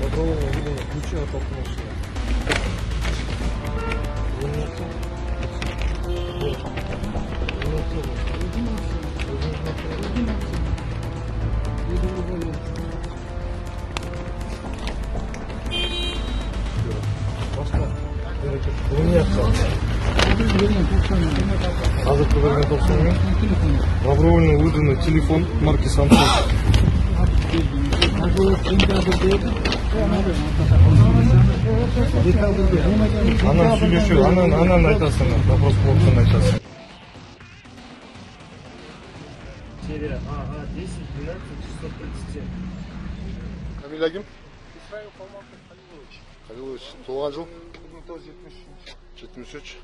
Добровольно выдано ключи от окна. Bunu yapacağım. Hazır kıvırgan 90 bin. Добровольно выданный телефон марки Samsung. Она söyleşiyor. Она айтасың. Вопрос болсын айтасың. Севера. Ага, 10, 12, 637. Фамилия кім? Исраил Халматов Халилович. Халилович. Туған жыл? 1973. 73.